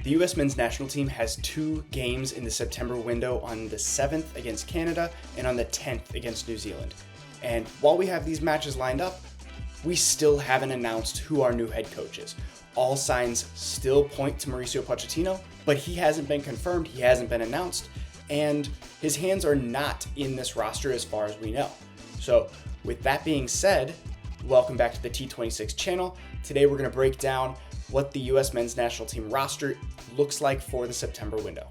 The U.S. men's national team has 2 games in the September window on the 7th against Canada and on the 10th against New Zealand. And while we have these matches lined up, we still haven't announced who our new head coach is. All signs still point to Mauricio Pochettino, but he hasn't been confirmed, he hasn't been announced, and his hands are not in this roster as far as we know. So with that being said, welcome back to the T26 channel. Today we're going to break down what the U.S. men's national team roster looks like for the September window.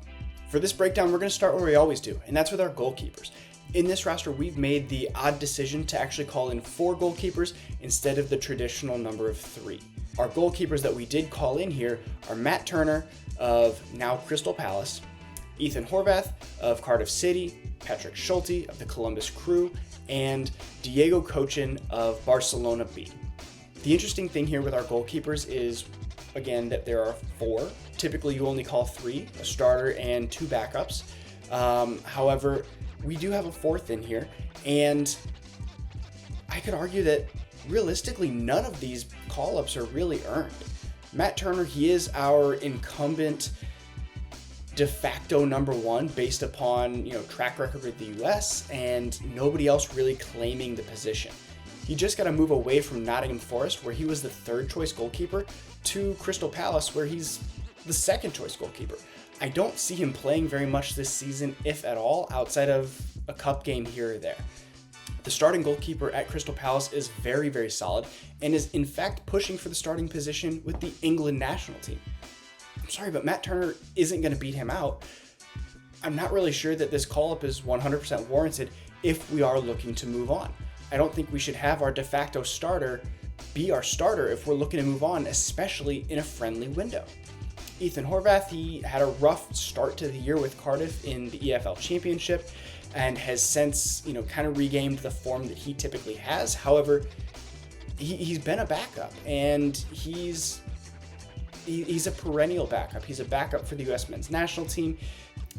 For this breakdown, we're going to start where we always do, and that's with our goalkeepers. In this roster, we've made the odd decision to actually call in 4 goalkeepers instead of the traditional number of 3. Our goalkeepers that we did call in here are Matt Turner of now Crystal Palace, Ethan Horvath of Cardiff City, Patrick Schulte of the Columbus Crew, and Diego Cochin of Barcelona B. The interesting thing here with our goalkeepers is, again, that there are 4. Typically, you only call 3, a starter and 2 backups. However, we do have a 4th in here, and I could argue that realistically, none of these call-ups are really earned. Matt Turner, he is our incumbent de facto number 1 based upon, track record with the US and nobody else really claiming the position. He just got to move away from Nottingham Forest, where he was the 3rd choice goalkeeper, to Crystal Palace, where he's the 2nd choice goalkeeper. I don't see him playing very much this season, if at all, outside of a cup game here or there. The starting goalkeeper at Crystal Palace is very, very solid and is in fact pushing for the starting position with the England national team. I'm sorry, but Matt Turner isn't going to beat him out. I'm not really sure that this call-up is 100% warranted if we are looking to move on. I don't think we should have our de facto starter be our starter if we're looking to move on, especially in a friendly window. Ethan Horvath, he had a rough start to the year with Cardiff in the EFL Championship and has since, kind of regained the form that he typically has. However, he's been a backup, and he's a perennial backup. He's a backup for the U.S. men's national team.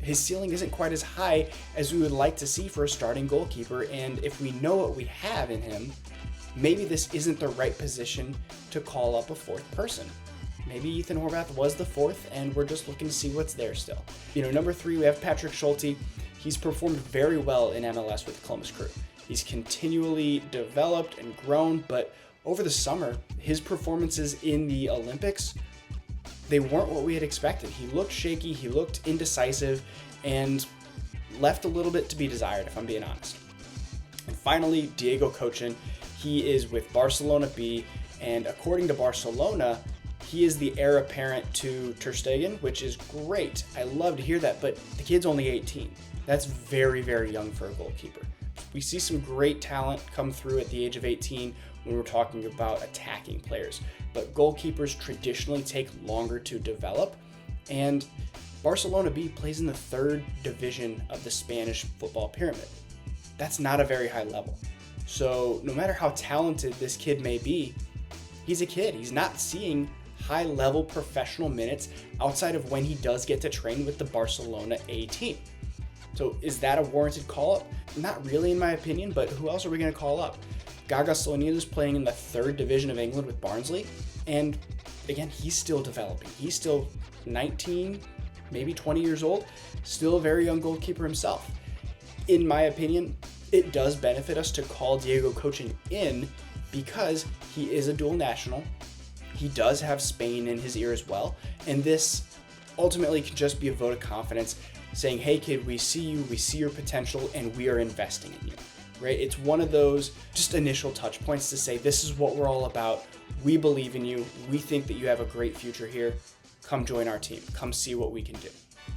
His ceiling isn't quite as high as we would like to see for a starting goalkeeper, and if we know what we have in him, maybe this isn't the right position to call up a 4th person. Maybe Ethan Horvath was the 4th, and we're just looking to see what's there still. Number 3, we have Patrick Schulte. He's performed very well in MLS with the Columbus Crew. He's continually developed and grown, but over the summer, his performances in the Olympics, they weren't what we had expected. He looked shaky, he looked indecisive, and left a little bit to be desired, if I'm being honest. And finally, Diego Cochin. He is with Barcelona B, and according to Barcelona, he is the heir apparent to Ter Stegen, which is great. I love to hear that, but the kid's only 18. That's very, very young for a goalkeeper. We see some great talent come through at the age of 18 when we're talking about attacking players, but goalkeepers traditionally take longer to develop, and Barcelona B plays in the 3rd division of the Spanish football pyramid. That's not a very high level. So no matter how talented this kid may be, he's a kid. He's not seeing high-level professional minutes outside of when he does get to train with the Barcelona A team. So is that a warranted call-up? Not really, in my opinion, but who else are we going to call up? Gaga Slonina is playing in the 3rd division of England with Barnsley, and again, he's still developing. He's still 19, maybe 20 years old, still a very young goalkeeper himself. In my opinion, it does benefit us to call Diego Cochin in because he is a dual national. He does have Spain in his ear as well, and this ultimately can just be a vote of confidence saying, hey kid, we see you, we see your potential, and we are investing in you, right? It's one of those just initial touch points to say, this is what we're all about. We believe in you. We think that you have a great future here. Come join our team. Come see what we can do.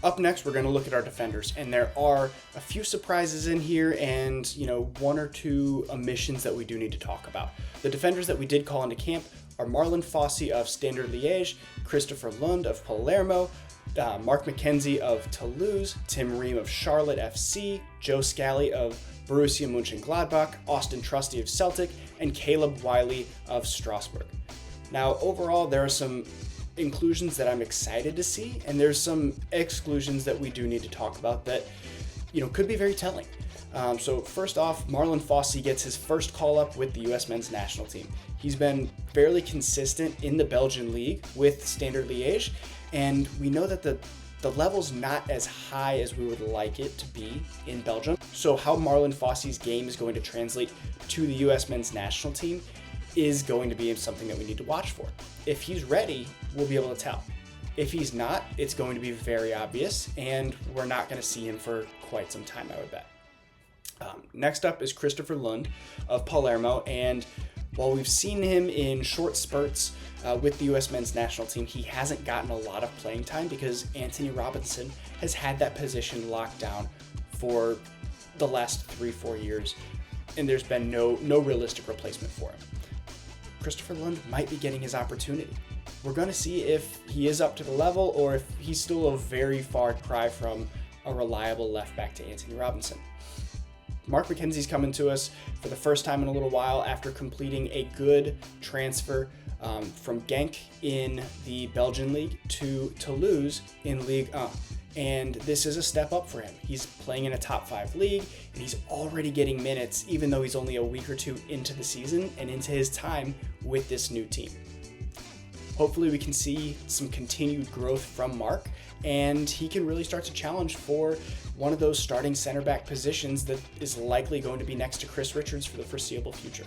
Up next, we're going to look at our defenders, and there are a few surprises in here and, 1 or 2 omissions that we do need to talk about. The defenders that we did call into camp are Marlon Fossey of Standard Liège, Christopher Lund of Palermo, Mark McKenzie of Toulouse, Tim Ream of Charlotte FC, Joe Scally of Borussia Mönchengladbach, Austin Trusty of Celtic, and Caleb Wiley of Strasbourg. Now, overall, there are some inclusions that I'm excited to see, and there's some exclusions that we do need to talk about that, could be very telling. So first off, Marlon Fossey gets his first call-up with the U.S. men's national team. He's been fairly consistent in the Belgian league with Standard Liège, And we know that the level's not as high as we would like it to be in Belgium. So how Marlon Fossey's game is going to translate to the US men's national team is going to be something that we need to watch for. If he's ready, we'll be able to tell. If he's not, it's going to be very obvious, and we're not going to see him for quite some time, I would bet. Next up is Christopher Lund of Palermo, and while we've seen him in short spurts with the U.S. men's national team, he hasn't gotten a lot of playing time because Anthony Robinson has had that position locked down for the last 3-4 years, and there's been no realistic replacement for him. Christopher Lund might be getting his opportunity. We're going to see if he is up to the level or if he's still a very far cry from a reliable left back to Anthony Robinson. Mark McKenzie's coming to us for the first time in a little while after completing a good transfer from Genk in the Belgian league to Toulouse in Ligue 1. And this is a step up for him. He's playing in a top 5 league, and he's already getting minutes, even though he's only a week or two into the season and into his time with this new team. Hopefully we can see some continued growth from Mark, and he can really start to challenge for one of those starting center back positions that is likely going to be next to Chris Richards for the foreseeable future.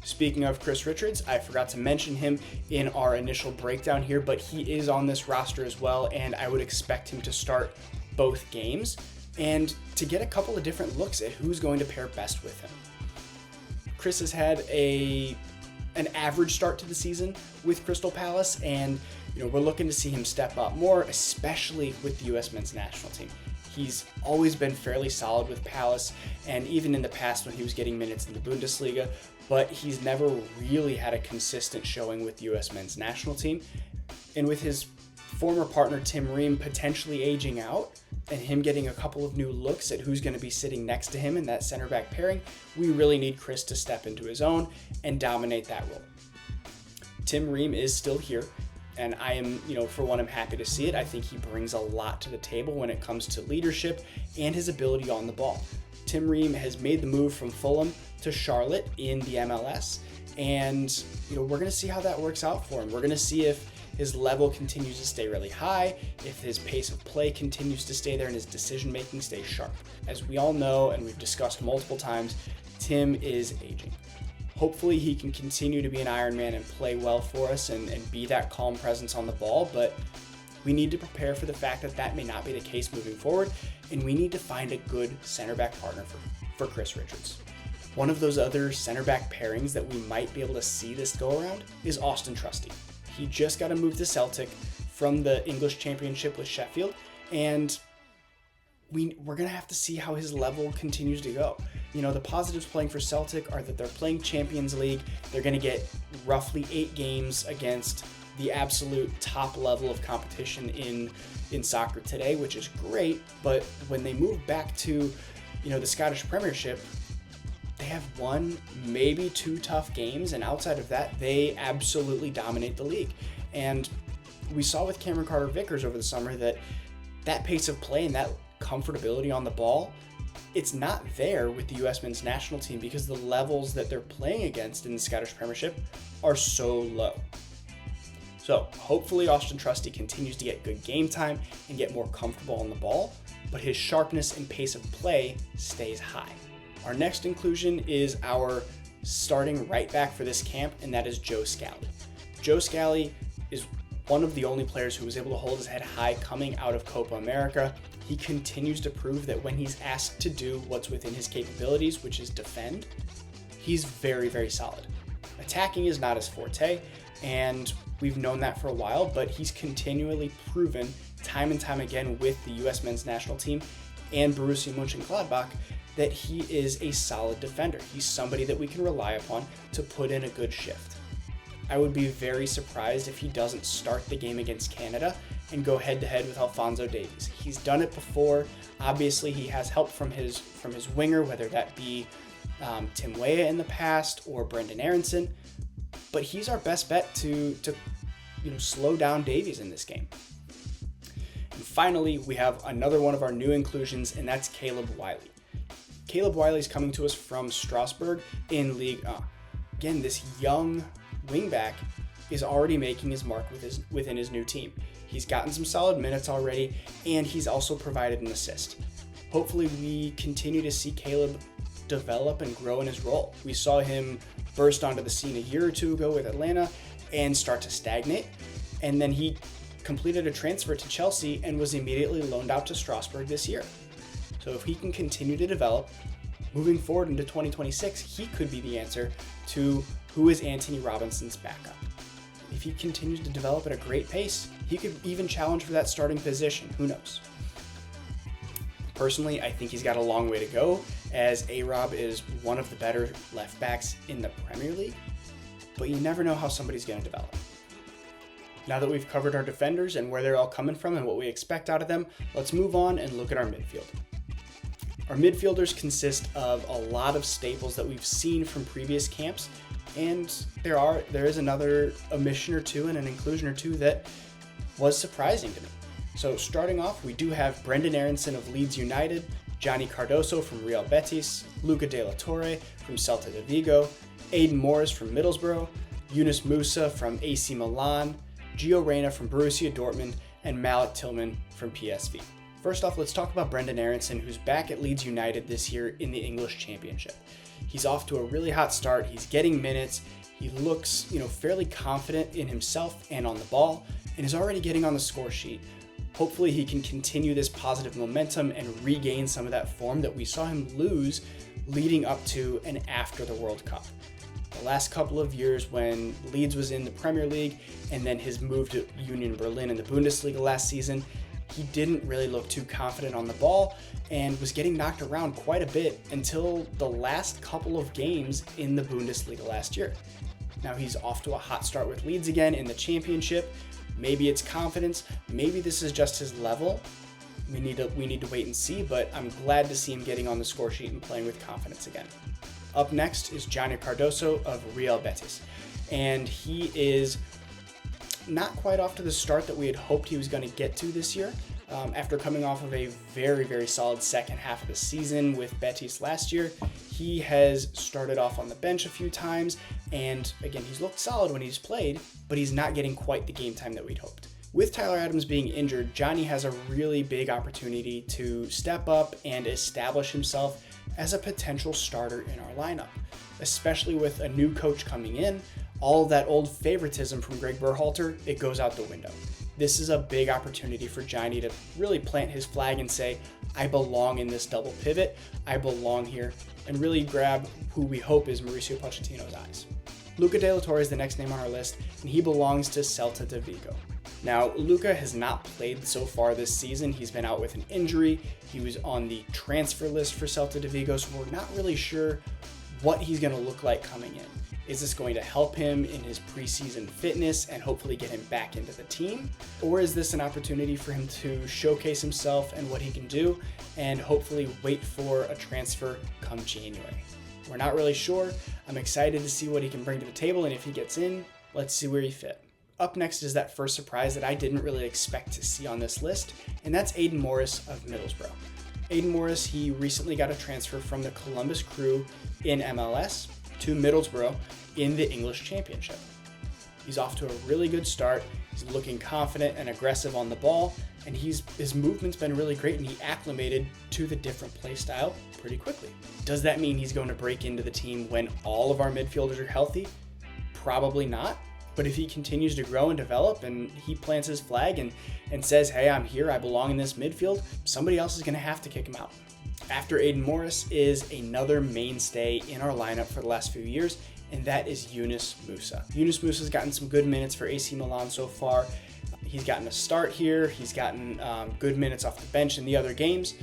Speaking of Chris Richards, I forgot to mention him in our initial breakdown here, but he is on this roster as well, and I would expect him to start both games and to get a couple of different looks at who's going to pair best with him. Chris has had an average start to the season with Crystal Palace, and we're looking to see him step up more, especially with the U.S. men's national team. He's always been fairly solid with Palace, and even in the past when he was getting minutes in the Bundesliga, but he's never really had a consistent showing with the U.S. men's national team. And with his former partner Tim Ream potentially aging out and him getting a couple of new looks at who's going to be sitting next to him in that center back pairing, we really need Chris to step into his own and dominate that role. Tim Ream is still here, and I am, for one, I'm happy to see it. I think he brings a lot to the table when it comes to leadership and his ability on the ball. Tim Ream has made the move from Fulham to Charlotte in the MLS, and we're going to see how that works out for him. We're going to see if his level continues to stay really high, if his pace of play continues to stay there, and his decision making stays sharp. As we all know, and we've discussed multiple times, Tim is aging. Hopefully he can continue to be an Iron Man and play well for us and be that calm presence on the ball, but we need to prepare for the fact that that may not be the case moving forward, and we need to find a good center back partner for Chris Richards. One of those other center back pairings that we might be able to see this go around is Austin Trusty. He just got a move to Celtic from the English Championship with Sheffield, and we're going to have to see how his level continues to go. The positives playing for Celtic are that they're playing Champions League. They're going to get roughly 8 games against the absolute top level of competition in soccer today, which is great. But when they move back to, the Scottish Premiership, they have 1, maybe 2 tough games, and outside of that, they absolutely dominate the league. And we saw with Cameron Carter-Vickers over the summer that pace of play and that comfortability on the ball, it's not there with the U.S. men's national team because the levels that they're playing against in the Scottish Premiership are so low. So hopefully Austin Trusty continues to get good game time and get more comfortable on the ball, but his sharpness and pace of play stays high. Our next inclusion is our starting right back for this camp, and that is Joe Scally. Joe Scally is one of the only players who was able to hold his head high coming out of Copa America. He continues to prove that when he's asked to do what's within his capabilities, which is defend, he's very, very solid. Attacking is not his forte, and we've known that for a while, but he's continually proven time and time again with the U.S. men's national team and Borussia Mönchengladbach that he is a solid defender. He's somebody that we can rely upon to put in a good shift. I would be very surprised if he doesn't start the game against Canada and go head-to-head with Alphonso Davies. He's done it before. Obviously, he has help from his winger, whether that be Tim Weah in the past or Brendan Aronson, but he's our best bet to slow down Davies in this game. And finally, we have another one of our new inclusions, and that's Caleb Wiley. Caleb Wiley is coming to us from Strasbourg in Ligue 1. Again, this young wingback is already making his mark within his new team. He's gotten some solid minutes already, and he's also provided an assist. Hopefully we continue to see Caleb develop and grow in his role. We saw him burst onto the scene a year or two ago with Atlanta and start to stagnate, and then he completed a transfer to Chelsea and was immediately loaned out to Strasbourg this year. So if he can continue to develop, moving forward into 2026, he could be the answer to who is Anthony Robinson's backup. If he continues to develop at a great pace, he could even challenge for that starting position. Who knows? Personally, I think he's got a long way to go, as A-Rob is one of the better left backs in the Premier League, but you never know how somebody's going to develop. Now that we've covered our defenders and where they're all coming from and what we expect out of them, let's move on and look at our midfield. Our midfielders consist of a lot of staples that we've seen from previous camps, and there is another omission or two and an inclusion or two that was surprising to me. So starting off, we do have Brendan Aronson of Leeds United, Johnny Cardoso from Real Betis, Luca De La Torre from Celta de Vigo, Aidan Morris from Middlesbrough, Yunus Musa from AC Milan, Gio Reyna from Borussia Dortmund, and Malik Tillman from PSV. First off, let's talk about Brendan Aronson, who's back at Leeds United this year in the English Championship. He's off to a really hot start. He's getting minutes. He looks, fairly confident in himself and on the ball, and is already getting on the score sheet. Hopefully he can continue this positive momentum and regain some of that form that we saw him lose leading up to and after the World Cup. The last couple of years when Leeds was in the Premier League and then his move to Union Berlin in the Bundesliga last season, he didn't really look too confident on the ball and was getting knocked around quite a bit until the last couple of games in the Bundesliga last year. Now he's off to a hot start with Leeds again in the Championship. Maybe it's confidence, maybe this is just his level. We need to wait and see, but I'm glad to see him getting on the score sheet and playing with confidence again. Up next is Johnny Cardoso of Real Betis, and he is not quite off to the start that we had hoped he was going to get to this year. After coming off of a very, very solid second half of the season with Betis last year, he has started off on the bench a few times, and again, he's looked solid when he's played, but he's not getting quite the game time that we'd hoped. With Tyler Adams being injured, Johnny has a really big opportunity to step up and establish himself as a potential starter in our lineup, especially with a new coach coming in. All of that old favoritism from Greg Berhalter, it goes out the window. This is a big opportunity for Johnny to really plant his flag and say, I belong in this double pivot, I belong here, and really grab who we hope is Mauricio Pochettino's eyes. Luca De La Torre is the next name on our list, and he belongs to Celta de Vigo. Now, Luca has not played so far this season. He's been out with an injury. He was on the transfer list for Celta de Vigo, so we're not really sure what he's going to look like coming in. Is this going to help him in his preseason fitness and hopefully get him back into the team? Or is this an opportunity for him to showcase himself and what he can do and hopefully wait for a transfer come January? We're not really sure. I'm excited to see what he can bring to the table, and if he gets in, let's see where he fit. Up next is that first surprise that I didn't really expect to see on this list, and that's Aidan Morris of Middlesbrough. Aidan Morris, he recently got a transfer from the Columbus Crew in MLS to Middlesbrough in the English Championship. He's off to a really good start. He's looking confident and aggressive on the ball, and his movement's been really great, and he acclimated to the different play style pretty quickly. Does that mean he's going to break into the team when all of our midfielders are healthy? Probably not. But if he continues to grow and develop and he plants his flag and says, hey, I'm here, I belong in this midfield, somebody else is going to have to kick him out. After Aidan Morris is another mainstay in our lineup for the last few years, and that is Yunus Musa. Yunus Musa has gotten some good minutes for AC Milan so far. He's gotten a start here. He's gotten good minutes off the bench in the other games,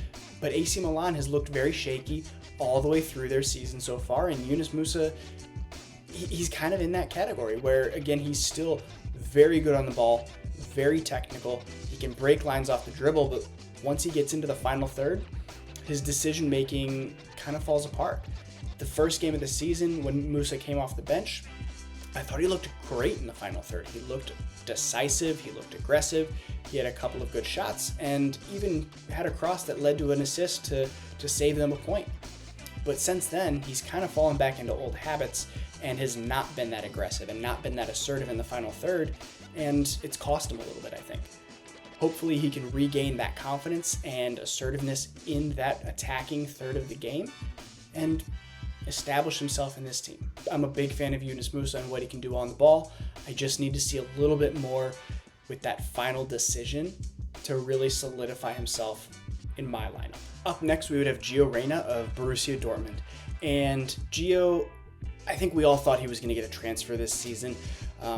but AC Milan has looked very shaky all the way through their season so far, and Yunus Musa, he's kind of in that category where, again, he's still very good on the ball, very technical. He can break lines off the dribble, but once he gets into the final third, his decision-making kind of falls apart. The first game of the season when Musa came off the bench, I thought he looked great in the final third. He looked decisive, he looked aggressive, he had a couple of good shots, and even had a cross that led to an assist to save them a point. But since then, he's kind of fallen back into old habits and has not been that aggressive and not been that assertive in the final third, and it's cost him a little bit, I think. Hopefully he can regain that confidence and assertiveness in that attacking third of the game and establish himself in this team. I'm a big fan of Yunus Musa and what he can do on the ball. I just need to see a little bit more with that final decision to really solidify himself in my lineup. Up next, we would have Gio Reyna of Borussia Dortmund. And Gio, I think we all thought he was going to get a transfer this season,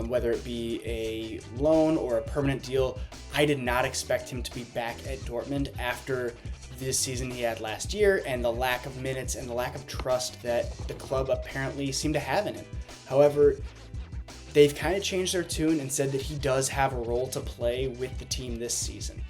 whether it be a loan or a permanent deal. I did not expect him to be back at Dortmund after this season he had last year and the lack of minutes and the lack of trust that the club apparently seemed to have in him. However, they've kind of changed their tune and said that he does have a role to play with the team this season.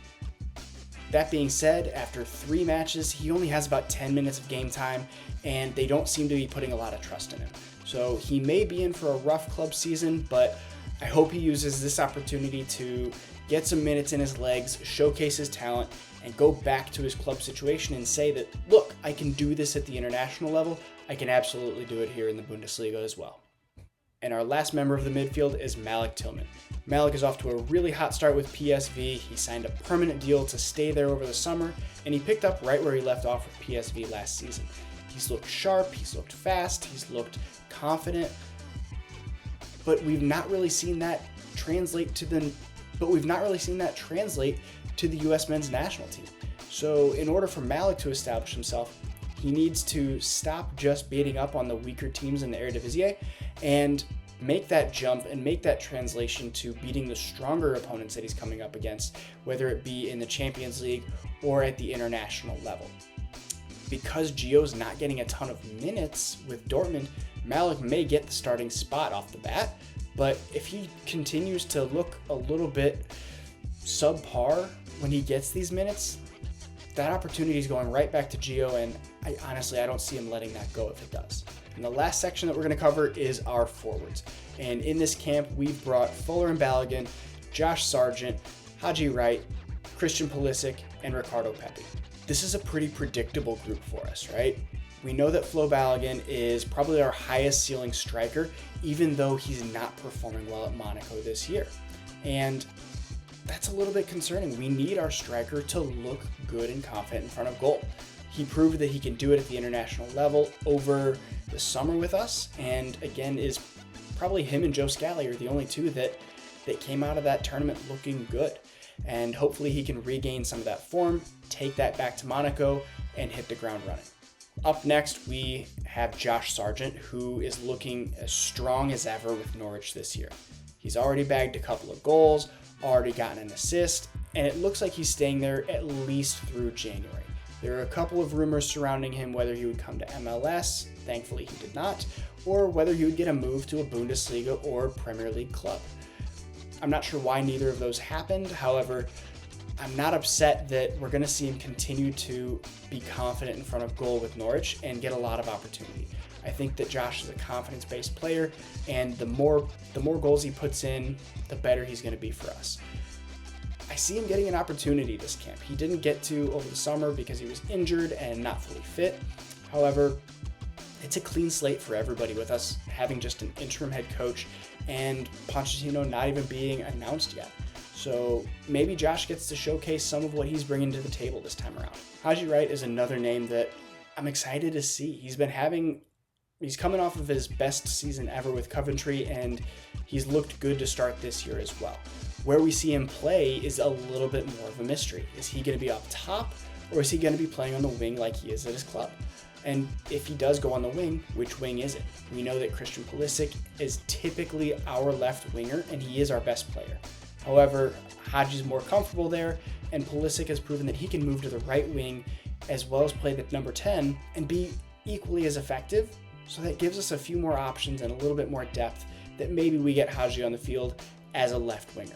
That being said, after 3 matches, he only has about 10 minutes of game time, and they don't seem to be putting a lot of trust in him. So he may be in for a rough club season, but I hope he uses this opportunity to get some minutes in his legs, showcase his talent, and go back to his club situation and say that, look, I can do this at the international level. I can absolutely do it here in the Bundesliga as well. And our last member of the midfield is Malik Tillman. Malik is off to a really hot start with PSV. He signed a permanent deal to stay there over the summer, and he picked up right where he left off with PSV last season. He's looked sharp, he's looked fast, he's looked confident, but we've not really seen that translate to the US men's national team. So in order for Malik to establish himself, he needs to stop just beating up on the weaker teams in the Eredivisie and make that jump and make that translation to beating the stronger opponents that he's coming up against, whether it be in the Champions League or at the international level. Because Gio's not getting a ton of minutes with Dortmund, Malik may get the starting spot off the bat, but if he continues to look a little bit subpar when he gets these minutes, that opportunity is going right back to Gio, and I don't see him letting that go if it does. And the last section that we're going to cover is our forwards. And in this camp, we've brought Fuller and Balogun, Josh Sargent, Haji Wright, Christian Pulisic, and Ricardo Pepi. This is a pretty predictable group for us, right? We know that Flo Balogun is probably our highest ceiling striker, even though he's not performing well at Monaco this year. And that's a little bit concerning. We need our striker to look good and confident in front of goal. He proved that he can do it at the international level over the summer with us, and again is probably him and Joe Scally are the only two that came out of that tournament looking good. And hopefully he can regain some of that form, take that back to Monaco, and hit the ground running. Up next, we have Josh Sargent, who is looking as strong as ever with Norwich this year. He's already bagged a couple of goals, already gotten an assist, and it looks like he's staying there at least through January. There are a couple of rumors surrounding him, whether he would come to MLS, thankfully he did not, or whether he would get a move to a Bundesliga or Premier League club. I'm not sure why neither of those happened. However, I'm not upset that we're going to see him continue to be confident in front of goal with Norwich and get a lot of opportunity. I think that Josh is a confidence-based player, and the more goals he puts in, the better he's going to be for us. I see him getting an opportunity this camp. He didn't get to over the summer because he was injured and not fully fit. However, it's a clean slate for everybody with us having just an interim head coach and Pochettino not even being announced yet. So maybe Josh gets to showcase some of what he's bringing to the table this time around. Haji Wright is another name that I'm excited to see. He's coming off of his best season ever with Coventry, and he's looked good to start this year as well. Where we see him play is a little bit more of a mystery. Is he going to be up top, or is he going to be playing on the wing like he is at his club? And if he does go on the wing, which wing is it? We know that Christian Pulisic is typically our left winger, and he is our best player. However, Haji's more comfortable there, and Pulisic has proven that he can move to the right wing as well as play the number 10 and be equally as effective. So that gives us a few more options and a little bit more depth that maybe we get Haji on the field as a left winger.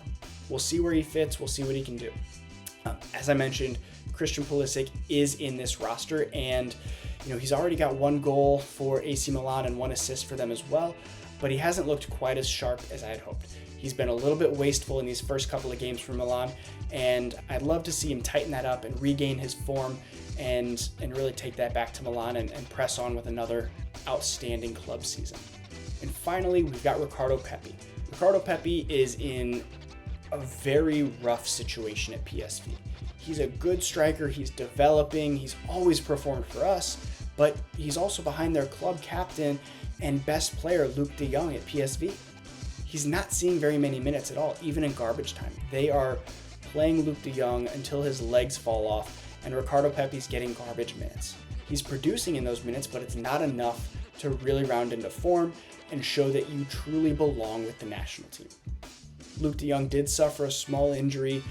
We'll see where he fits. We'll see what he can do. As I mentioned, Christian Pulisic is in this roster, and he's already got 1 goal for AC Milan and 1 assist for them as well, but he hasn't looked quite as sharp as I had hoped. He's been a little bit wasteful in these first couple of games for Milan, and I'd love to see him tighten that up and regain his form and really take that back to Milan and press on with another outstanding club season. And finally, we've got Ricardo Pepi. Ricardo Pepi is in a very rough situation at PSV. He's a good striker, he's developing, he's always performed for us, but he's also behind their club captain and best player, Luke de Jong at PSV. He's not seeing very many minutes at all, even in garbage time. They are playing Luke de Jong until his legs fall off, and Ricardo Pepi's getting garbage minutes. He's producing in those minutes, but it's not enough to really round into form and show that you truly belong with the national team. Luke de Jong did suffer a small injury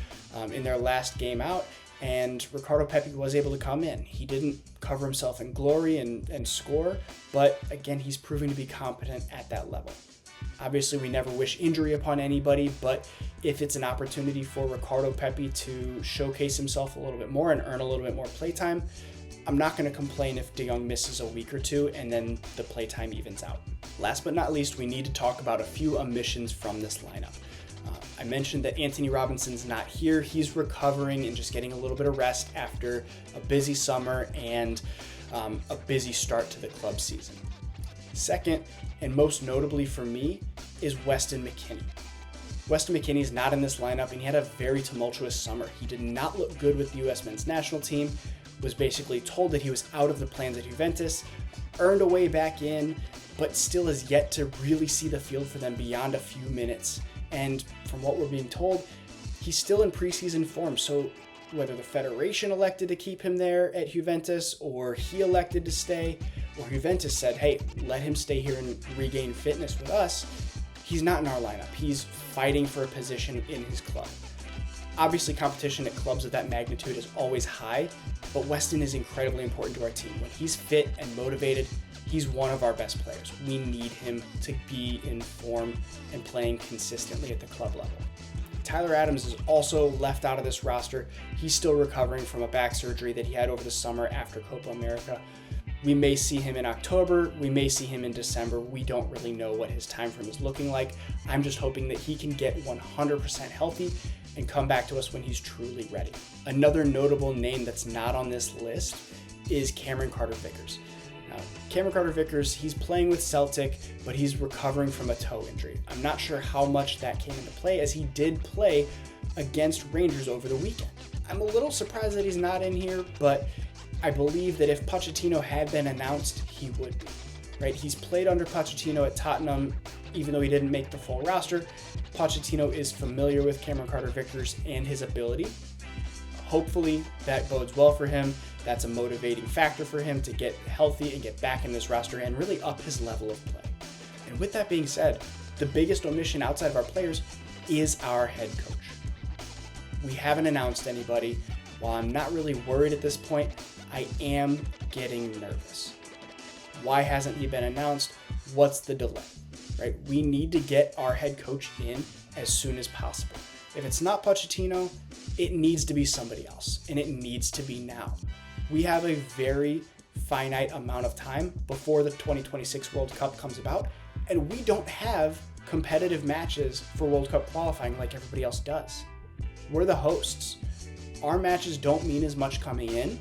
in their last game out, and Ricardo Pepi was able to come in. He didn't cover himself in glory and score, but again, he's proving to be competent at that level. Obviously, we never wish injury upon anybody, but if it's an opportunity for Ricardo Pepi to showcase himself a little bit more and earn a little bit more playtime, I'm not going to complain if de Jong misses a week or two and then the playtime evens out. Last but not least, we need to talk about a few omissions from this lineup. I mentioned that Anthony Robinson's not here. He's recovering and just getting a little bit of rest after a busy summer and a busy start to the club season. Second, and most notably for me, is Weston McKennie. Weston McKennie is not in this lineup, and he had a very tumultuous summer. He did not look good with the U.S. men's national team, was basically told that he was out of the plans at Juventus, earned a way back in, but still has yet to really see the field for them beyond a few minutes. And from what we're being told, he's still in preseason form, so whether the Federation elected to keep him there at Juventus or he elected to stay, or Juventus said, hey, let him stay here and regain fitness with us, he's not in our lineup. He's fighting for a position in his club. Obviously, competition at clubs of that magnitude is always high, but Weston is incredibly important to our team. When he's fit and motivated, he's one of our best players. We need him to be in form and playing consistently at the club level. Tyler Adams is also left out of this roster. He's still recovering from a back surgery that he had over the summer after Copa America. We may see him in October, we may see him in December. We don't really know what his time frame is looking like. I'm just hoping that he can get 100% healthy and come back to us when he's truly ready. Another notable name that's not on this list is Cameron Carter-Vickers. Now, Cameron Carter-Vickers, he's playing with Celtic, but he's recovering from a toe injury. I'm not sure how much that came into play, as he did play against Rangers over the weekend. I'm a little surprised that he's not in here, but I believe that if Pochettino had been announced, he would be, right? He's played under Pochettino at Tottenham, even though he didn't make the full roster. Pochettino is familiar with Cameron Carter-Vickers and his ability. Hopefully that bodes well for him. That's a motivating factor for him to get healthy and get back in this roster and really up his level of play. And with that being said, the biggest omission outside of our players is our head coach. We haven't announced anybody. While I'm not really worried at this point, I am getting nervous. Why hasn't he been announced? What's the delay? Right? We need to get our head coach in as soon as possible. If it's not Pochettino, it needs to be somebody else, and it needs to be now. We have a very finite amount of time before the 2026 World Cup comes about, and we don't have competitive matches for World Cup qualifying like everybody else does. We're the hosts. Our matches don't mean as much coming in.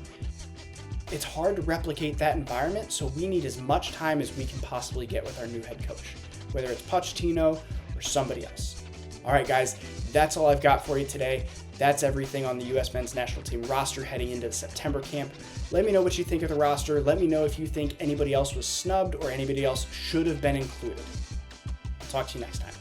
It's hard to replicate that environment, so we need as much time as we can possibly get with our new head coach, whether it's Pochettino or somebody else. All right, guys, that's all I've got for you today. That's everything on the U.S. men's national team roster heading into the September camp. Let me know what you think of the roster. Let me know if you think anybody else was snubbed or anybody else should have been included. I'll talk to you next time.